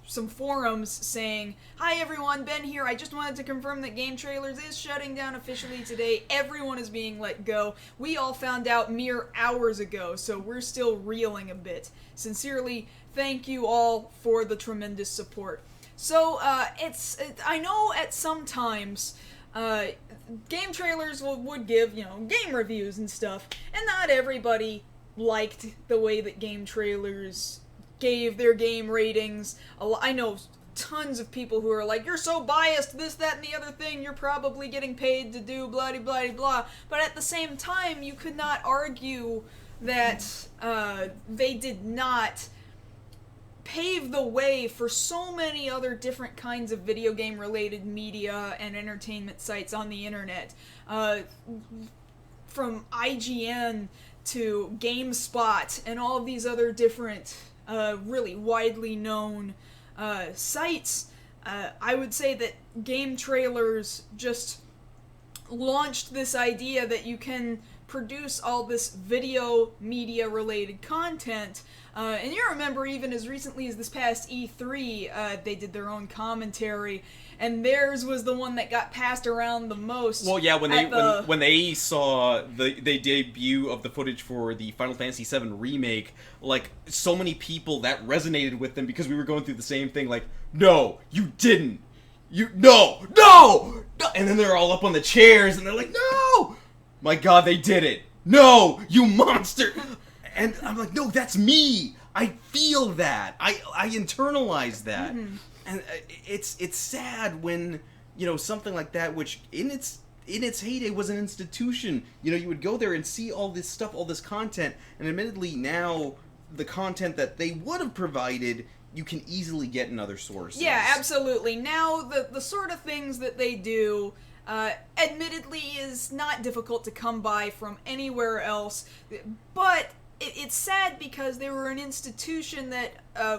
some forums saying, "Hi everyone, Ben here. I just wanted to confirm that GameTrailers is shutting down officially today. Everyone is being let go. We all found out mere hours ago, so we're still reeling a bit. Sincerely, thank you all for the tremendous support." So, I know at some times, GameTrailers would give, you know, game reviews and stuff, and not everybody liked the way that GameTrailers gave their game ratings. I know tons of people who are like, "You're so biased, this, that, and the other thing, you're probably getting paid to do blah, blah, blah." But at the same time, you could not argue that they did not pave the way for so many other different kinds of video game related media and entertainment sites on the internet. From IGN to GameSpot and all of these other different really widely known sites. I would say that GameTrailers just launched this idea that you can produce all this video media related content. And you remember even as recently as this past E3, they did their own commentary, and theirs was the one that got passed around the most. Well, yeah, when they saw the debut of the footage for the Final Fantasy VII Remake, like, so many people that resonated with them because we were going through the same thing, like, "No, you didn't! No! And then they're all up on the chairs, and they're like, "No! My God, they did it! No! You monster!" And I'm like, "No, that's me! I feel that! I internalize that!" Mm-hmm. And it's sad when, you know, something like that, which in its heyday was an institution, you know, you would go there and see all this stuff, all this content, and admittedly now the content that they would have provided, you can easily get in other sources. Yeah, absolutely. Now, the sort of things that they do, admittedly, is not difficult to come by from anywhere else, but it's sad because they were an institution that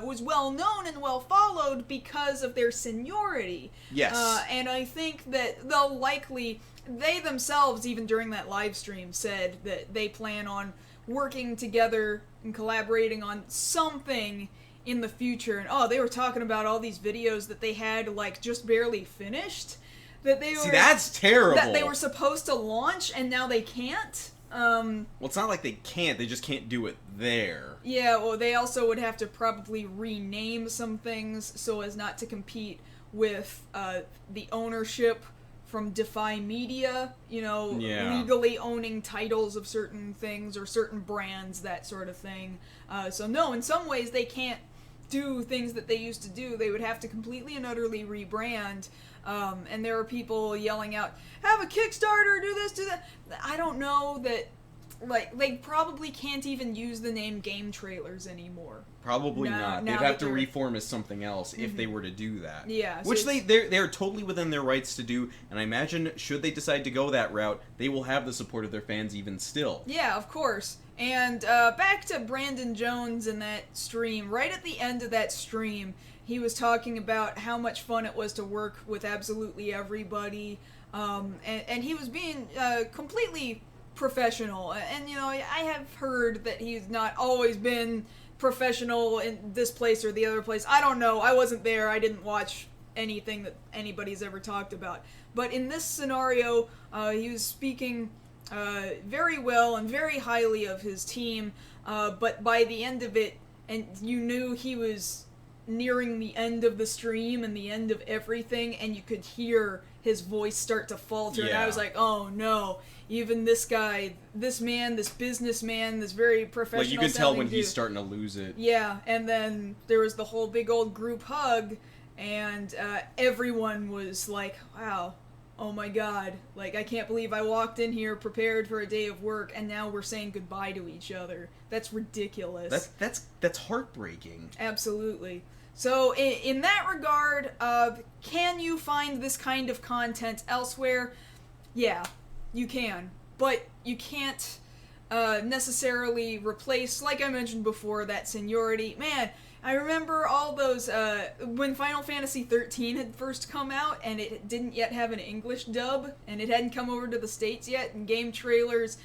was well known and well followed because of their seniority. Yes. And I think that they'll likely, they themselves, even during that live stream, said that they plan on working together and collaborating on something in the future. And they were talking about all these videos that they had like just barely finished, that they were, see, that's terrible, that they were supposed to launch and now they can't. Well, it's not like they can't, they just can't do it there. Yeah, well, they also would have to probably rename some things so as not to compete with the ownership from Defy Media, legally owning titles of certain things or certain brands, that sort of thing. So no, in some ways they can't do things that they used to do. They would have to completely and utterly rebrand. And there are people yelling out, have a Kickstarter, do this, do that. I don't know that, like, they probably can't even use the name GameTrailers anymore. Probably not. They'd have to reform as something else if they were to do that. Yeah. Which they're totally within their rights to do, and I imagine should they decide to go that route, they will have the support of their fans even still. Yeah, of course. And back to Brandon Jones in that stream. Right at the end of that stream, he was talking about how much fun it was to work with absolutely everybody, and he was being completely professional. And, I have heard that he's not always been professional in this place or the other place. I don't know. I wasn't there. I didn't watch anything that anybody's ever talked about. But in this scenario, he was speaking very well and very highly of his team, but by the end of it, and you knew he was nearing the end of the stream and the end of everything, and you could hear his voice start to falter, and I was like, oh no, even this guy, this man, this businessman, this very professional, like, you can tell when dude. he's starting to lose it. Yeah, and then there was the whole big old group hug, and everyone was like, wow, oh my god, like, I can't believe I walked in here prepared for a day of work, and now we're saying goodbye to each other. That's ridiculous. That's heartbreaking. Absolutely. So, in that regard, can you find this kind of content elsewhere? Yeah, you can. But you can't necessarily replace, like I mentioned before, that seniority. Man, I remember all those, when Final Fantasy 13 had first come out, and it didn't yet have an English dub, and it hadn't come over to the States yet, and GameTrailers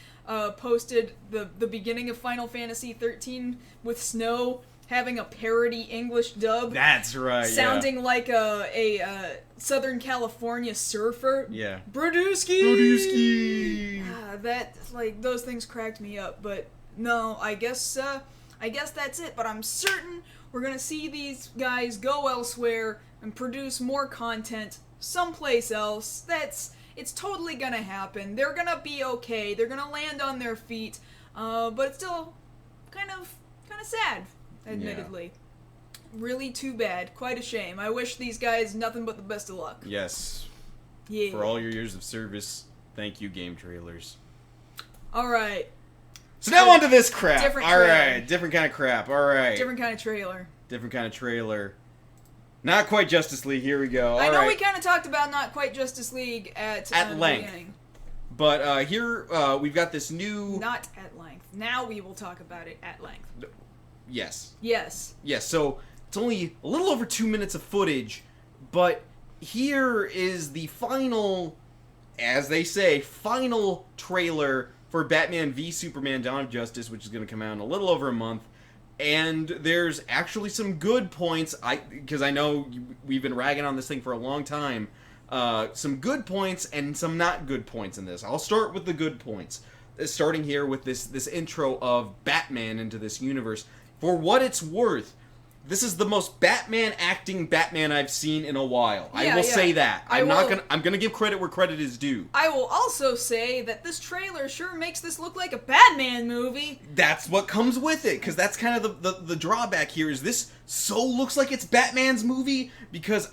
posted the beginning of Final Fantasy 13 with Snow having a parody English dub. That's right, sounding like a Southern California surfer. Yeah. Brodewski! That, like, those things cracked me up, but no, I guess that's it, but I'm certain we're gonna see these guys go elsewhere and produce more content someplace else. It's totally gonna happen. They're gonna be okay. They're gonna land on their feet, but it's still kind of sad, admittedly. Yeah. Really too bad. Quite a shame. I wish these guys nothing but the best of luck. Yes. Yeah. For all your years of service, thank you, GameTrailers. Alright. So now on to this crap. Different Alright, different kind of crap. Alright. Different kind of trailer. Different kind of trailer. Not quite Justice League, here we go. I know we kind of talked about Not Quite Justice League at length. Beginning. But here we've got this new... Not at length. Now we will talk about it at length. Yes. Yes. Yes, so it's only a little over 2 minutes of footage, but here is the final, as they say, final trailer for Batman v Superman Dawn of Justice, which is going to come out in a little over a month. And there's actually some good points, because I know we've been ragging on this thing for a long time. Some good points and some not good points in this. I'll start with the good points. Starting here with this intro of Batman into this universe. For what it's worth, this is the most Batman acting Batman I've seen in a while. Yeah, I will say that. I'm gonna give credit where credit is due. I will also say that this trailer sure makes this look like a Batman movie. That's what comes with it, because that's kind of the drawback here, is this so looks like it's Batman's movie, because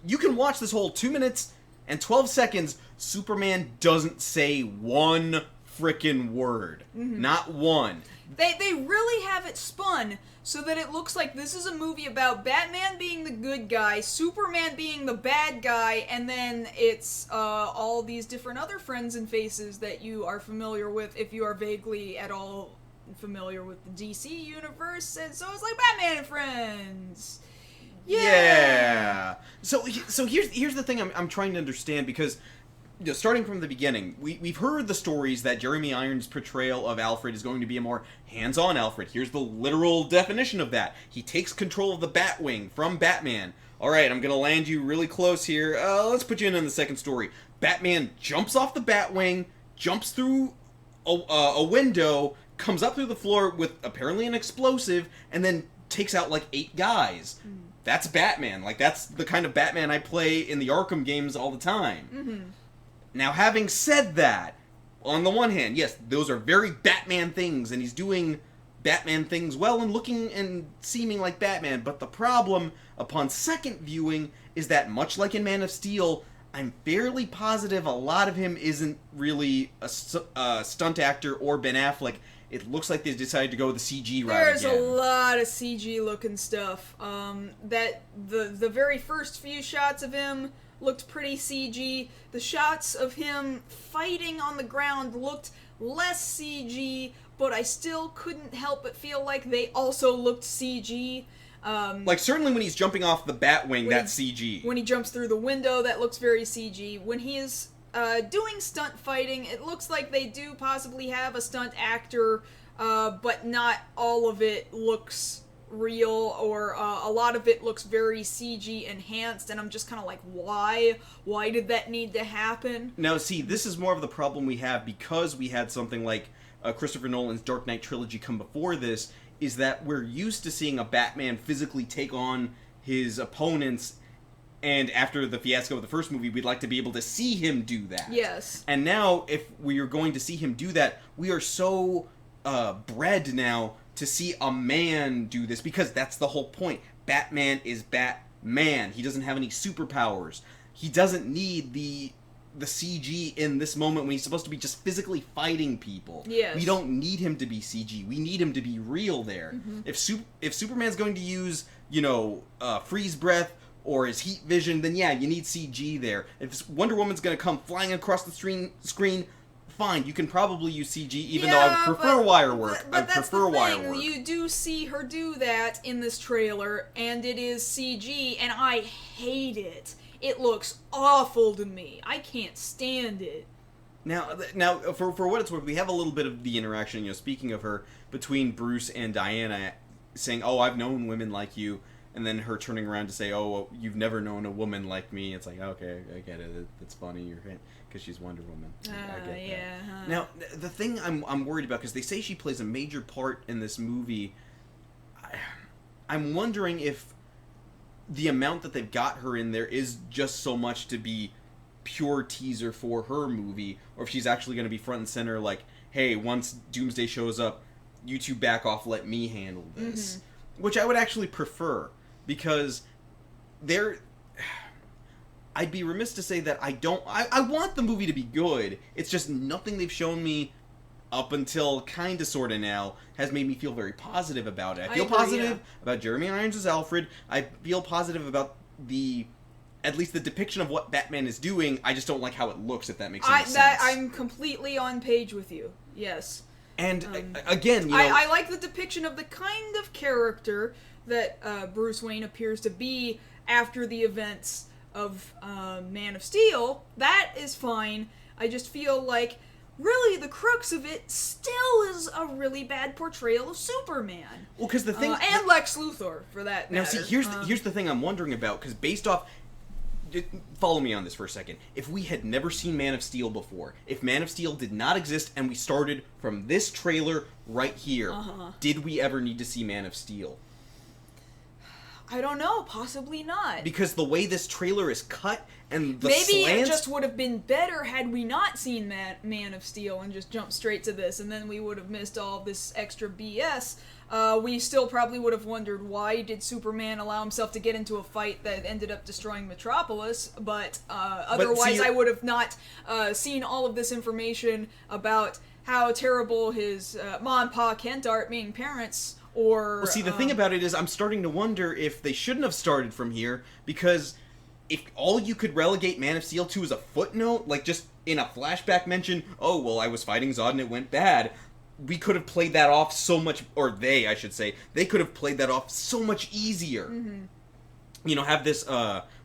you can watch this whole 2 minutes and 12 seconds, Superman doesn't say one frickin' word. Not one. They really have it spun so that it looks like this is a movie about Batman being the good guy, Superman being the bad guy, and then it's all these different other friends and faces that you are familiar with if you are vaguely at all familiar with the DC universe, and so it's like Batman and Friends. Yeah. So here's the thing I'm trying to understand, because starting from the beginning, we've heard the stories that Jeremy Irons' portrayal of Alfred is going to be a more hands-on Alfred. Here's the literal definition of that. He takes control of the Batwing from Batman. All right, I'm going to land you really close here. Let's put you in the second story. Batman jumps off the Batwing, jumps through a window, comes up through the floor with apparently an explosive, and then takes out like 8 guys. That's Batman. Like, that's the kind of Batman I play in the Arkham games all the time. Now, having said that, on the one hand, yes, those are very Batman things, and he's doing Batman things well and looking and seeming like Batman, but the problem, upon second viewing, is that much like in Man of Steel, I'm fairly positive a lot of him isn't really a stunt actor or Ben Affleck. It looks like they decided to go the CG route There's again. a lot of CG looking stuff. That the very first few shots of him looked pretty CG. The shots of him fighting on the ground looked less CG, but I still couldn't help but feel like they also looked CG. Like, certainly when he's jumping off the Batwing, that's CG. When he jumps through the window, that looks very CG. When he is doing stunt fighting, it looks like they do possibly have a stunt actor, but not all of it looks real, or a lot of it looks very CG enhanced, and I'm just kind of like, why? Why did that need to happen? Now, see, this is more of the problem we have because we had something like Christopher Nolan's Dark Knight trilogy come before this, is that we're used to seeing a Batman physically take on his opponents, and after the fiasco of the first movie, we'd like to be able to see him do that. Yes. And now, if we are going to see him do that, we are so bred now to see a man do this, because that's the whole point. Batman is Batman. He doesn't have any superpowers. He doesn't need the CG in this moment when he's supposed to be just physically fighting people. Yes. We don't need him to be CG. We need him to be real there. If Superman's going to use, freeze breath or his heat vision, then yeah, you need CG there. If Wonder Woman's going to come flying across the screen, fine, you can probably use CG, even though I prefer wire work. But that's the thing. You do see her do that in this trailer, and it is CG, and I hate it. It looks awful to me. I can't stand it. Now, for what it's worth, we have a little bit of the interaction, speaking of her, between Bruce and Diana, saying, "Oh, I've known women like you," and then her turning around to say, "Oh, well, you've never known a woman like me." It's like, okay, I get it. It's funny, because she's Wonder Woman. I get yeah. that. Now, the thing I'm worried about, because they say she plays a major part in this movie, I'm wondering if the amount that they've got her in there is just so much to be pure teaser for her movie, or if she's actually going to be front and center, like, hey, once Doomsday shows up, you two back off, let me handle this. Which I would actually prefer, because I'd be remiss to say that I want the movie to be good. It's just nothing they've shown me up until kind of sort of now has made me feel very positive about it. I feel positive about Jeremy Irons as Alfred. I feel positive about at least the depiction of what Batman is doing. I just don't like how it looks, if that makes any sense. I'm completely on page with you. Yes. And again, I like the depiction of the kind of character that Bruce Wayne appears to be after the events of Man of Steel. That is fine. I just feel like really the crux of it still is a really bad portrayal of Superman. Well, because the thing... and Lex Luthor, for that matter. Now, see, here's the thing I'm wondering about, because based off... Follow me on this for a second. If we had never seen Man of Steel before, if Man of Steel did not exist and we started from this trailer right here, did we ever need to see Man of Steel? I don't know, possibly not. Because the way this trailer is cut and the Maybe slants... it just would have been better had we not seen Man of Steel and just jumped straight to this, and then we would have missed all this extra BS. We still probably would have wondered, why did Superman allow himself to get into a fight that ended up destroying Metropolis, but otherwise I would have not seen all of this information about how terrible his Ma and Pa Kent are at being parents, or... Well, see, the thing about it is I'm starting to wonder if they shouldn't have started from here, because if all you could relegate Man of Steel to is a footnote, like just in a flashback mention, oh, well, I was fighting Zod and it went bad, we could have played that off so much, or they, I should say, they could have played that off so much easier. Mm-hmm. You know, have this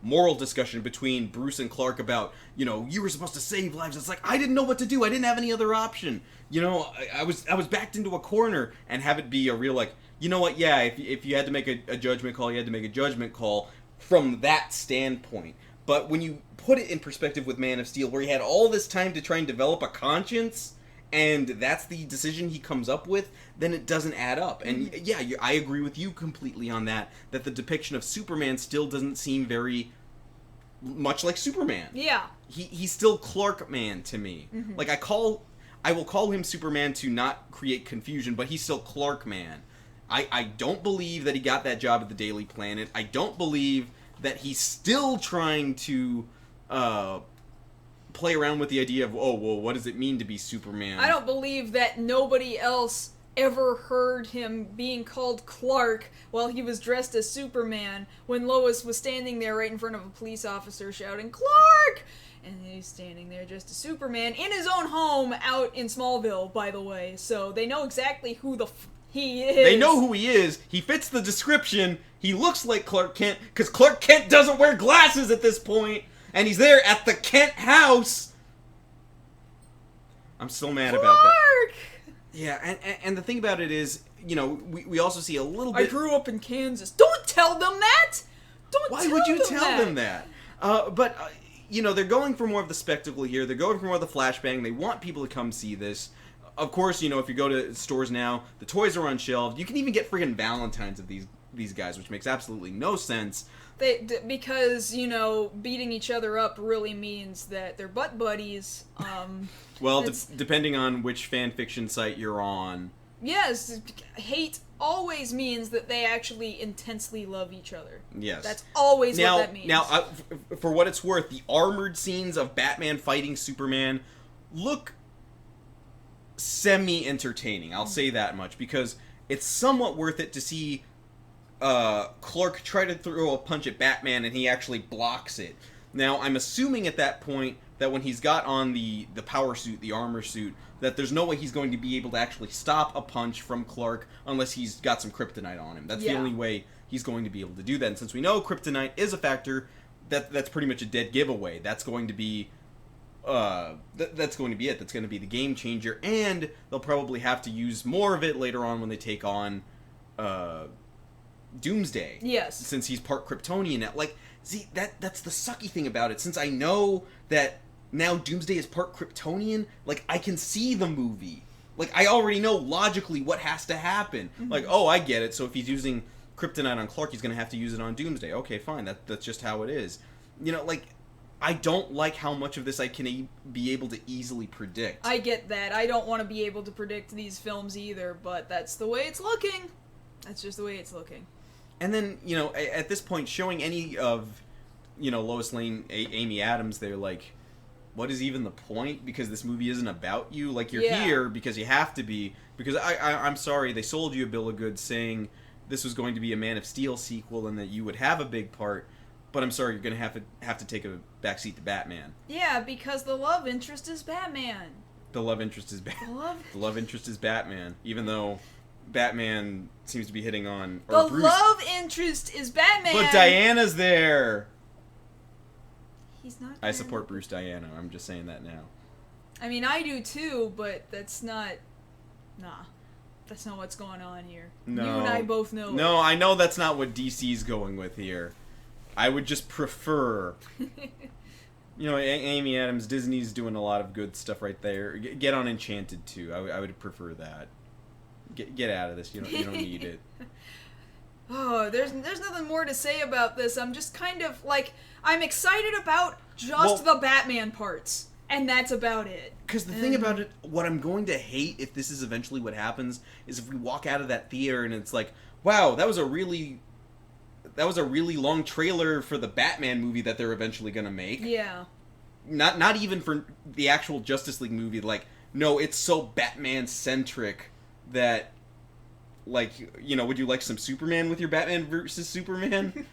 moral discussion between Bruce and Clark about, you know, you were supposed to save lives. It's like, I didn't know what to do. I didn't have any other option. You know, I was backed into a corner, and have it be a real, like, you know what, yeah, if you had to make a judgment call, you had to make a judgment call from that standpoint. But when you put it in perspective with Man of Steel, where he had all this time to try and develop a conscience, and that's the decision he comes up with, then it doesn't add up. And yeah, I agree with you completely on that the depiction of Superman still doesn't seem very much like Superman. Yeah. He's still Clark Man to me. Mm-hmm. Like, I will call him Superman to not create confusion, but he's still Clark Man. I don't believe that he got that job at the Daily Planet. I don't believe that he's still trying to play around with the idea of, oh, well, what does it mean to be Superman? I don't believe that nobody else ever heard him being called Clark while he was dressed as Superman when Lois was standing there right in front of a police officer shouting, Clark! And he's standing there just as Superman in his own home out in Smallville, by the way. So they know exactly who he is. They know who he is. He fits the description. He looks like Clark Kent, because Clark Kent doesn't wear glasses at this point, and he's there at the Kent house. I'm still mad about that. Yeah, and the thing about it is, you know, we also see a little bit... I grew up in Kansas. Don't tell them that! Why would you tell them that? You know, they're going for more of the spectacle here. They're going for more of the flashbang. They want people to come see this. Of course, you know, if you go to stores now, the toys are unshelved. You can even get friggin' Valentines of these guys, which makes absolutely no sense. Because, you know, beating each other up really means that they're butt buddies. Well, depending on which fan fiction site you're on. Yes, hate always means that they actually intensely love each other. Yes. That's always what that means. Now, for what it's worth, the armored scenes of Batman fighting Superman look semi-entertaining. I'll say that much, because it's somewhat worth it to see Clark try to throw a punch at Batman and he actually blocks it. Now, I'm assuming at that point that when he's got on the power suit, the armor suit, that there's no way he's going to be able to actually stop a punch from Clark unless he's got some kryptonite on him. That's the only way he's going to be able to do that. And since we know kryptonite is a factor, that's pretty much a dead giveaway. That's going to be that's going to be it. That's going to be the game changer, and they'll probably have to use more of it later on when they take on Doomsday. Yes. Since he's part Kryptonian now. Like, see, that's the sucky thing about it. Since I know that now Doomsday is part Kryptonian, like, I can see the movie. Like, I already know logically what has to happen. Mm-hmm. Like, oh, I get it. So if he's using kryptonite on Clark, he's going to have to use it on Doomsday. Okay, fine. That's just how it is. You know, like, I don't like how much of this I can be able to easily predict. I get that. I don't want to be able to predict these films either, but that's the way it's looking. That's just the way it's looking. And then, you know, at this point, showing any of, you know, Lois Lane, Amy Adams, they're like, what is even the point? Because this movie isn't about you. Like, you're here because you have to be. Because I'm sorry, they sold you a bill of goods saying this was going to be a Man of Steel sequel and that you would have a big part. But I'm sorry, you're going to have to take a backseat to Batman. Yeah, because the love interest is Batman. The love interest is The love interest is Batman, even though Batman seems to be hitting on... Or Bruce. Love interest is Batman! But Diana's there! He's not there. I support Bruce Diana. I'm just saying that now. I mean, I do too, but that's not... Nah. That's not what's going on here. No. You and I both know. No, I know that's not what DC's going with here. I would just prefer... You know, Amy Adams, Disney's doing a lot of good stuff right there. Get on Enchanted too. I would prefer that. Get out of this. You don't need it. Oh, there's nothing more to say about this. I'm just kind of like, I'm excited about just the Batman parts, and that's about it. Because the thing about it, what I'm going to hate if this is eventually what happens, is if we walk out of that theater and it's like, wow, that was a really long trailer for the Batman movie that they're eventually going to make. Yeah. Not even for the actual Justice League movie. Like, no, it's so Batman-centric that, like, you know, would you like some Superman with your Batman versus Superman?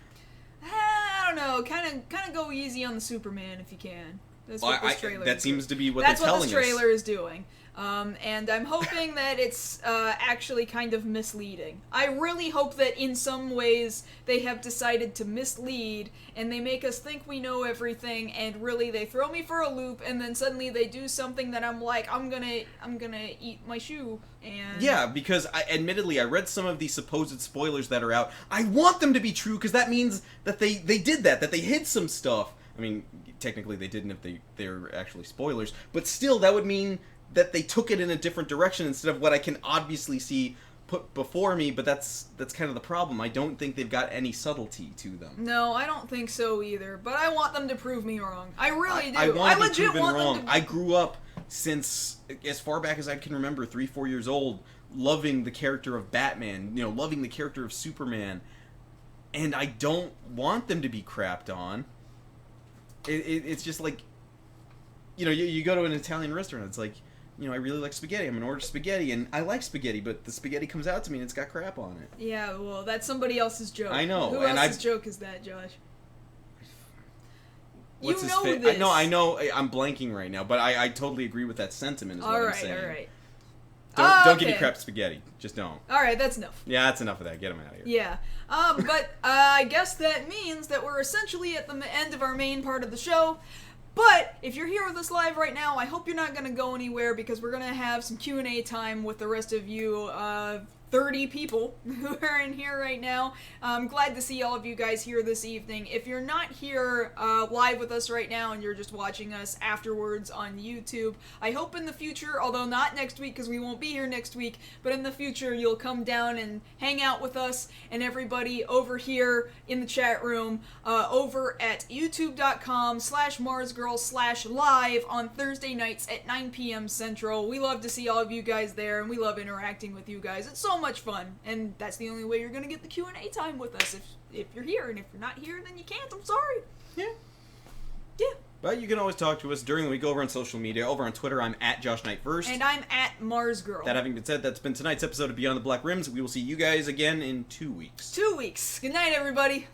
I don't know. Kind of go easy on the Superman if you can. That's what this trailer that is seems to be what That's they're telling what this trailer is doing. And I'm hoping that it's actually kind of misleading. I really hope that in some ways they have decided to mislead and they make us think we know everything, and really they throw me for a loop, and then suddenly they do something that I'm like, I'm gonna eat my shoe. And Yeah, because admittedly I read some of the supposed spoilers that are out. I want them to be true because that means that they did that they hid some stuff. I mean, technically they didn't if they're actually spoilers, but still that would mean that they took it in a different direction instead of what I can obviously see put before me, but that's kind of the problem. I don't think they've got any subtlety to them. No, I don't think so either, but I want them to prove me wrong. I really do. I want to be proven want wrong. them to... I grew up since as far back as I can remember, 3-4 years old, loving the character of Batman, you know, loving the character of Superman, and I don't want them to be crapped on. It's just like, you know, you go to an Italian restaurant, it's like, you know, I really like spaghetti. I'm going to order spaghetti, and I like spaghetti, but the spaghetti comes out to me and it's got crap on it. Yeah, well, that's somebody else's joke. I know. Who else's joke is that, Josh? What's you his know fa- this. I know. I'm blanking right now, but I totally agree with that sentiment. Is what I'm saying. All right. Don't okay. give me crap spaghetti. Just don't. All right, that's enough. Yeah, that's enough of that. Get him out of here. Yeah. But I guess that means that we're essentially at the end of our main part of the show. But if you're here with us live right now, I hope you're not going to go anywhere, because we're going to have some Q&A time with the rest of you 30 people who are in here right now. I'm glad to see all of you guys here this evening. If you're not here live with us right now and you're just watching us afterwards on YouTube, I hope in the future, although not next week because we won't be here next week, but in the future you'll come down and hang out with us and everybody over here in the chat room over at youtube.com/MarsGirls/live on Thursday nights at 9 p.m. Central. We love to see all of you guys there, and we love interacting with you guys. It's so much fun, and that's the only way you're gonna get the Q&A time with us if you're here, and if you're not here, then you can't. I'm sorry. Yeah. Yeah. But you can always talk to us during the week over on social media. Over on Twitter, I'm at Josh Knight First. And I'm at Mars Girl. That having been said, that's been tonight's episode of Beyond the Black Rims. We will see you guys again in 2 weeks. 2 weeks. Good night, everybody.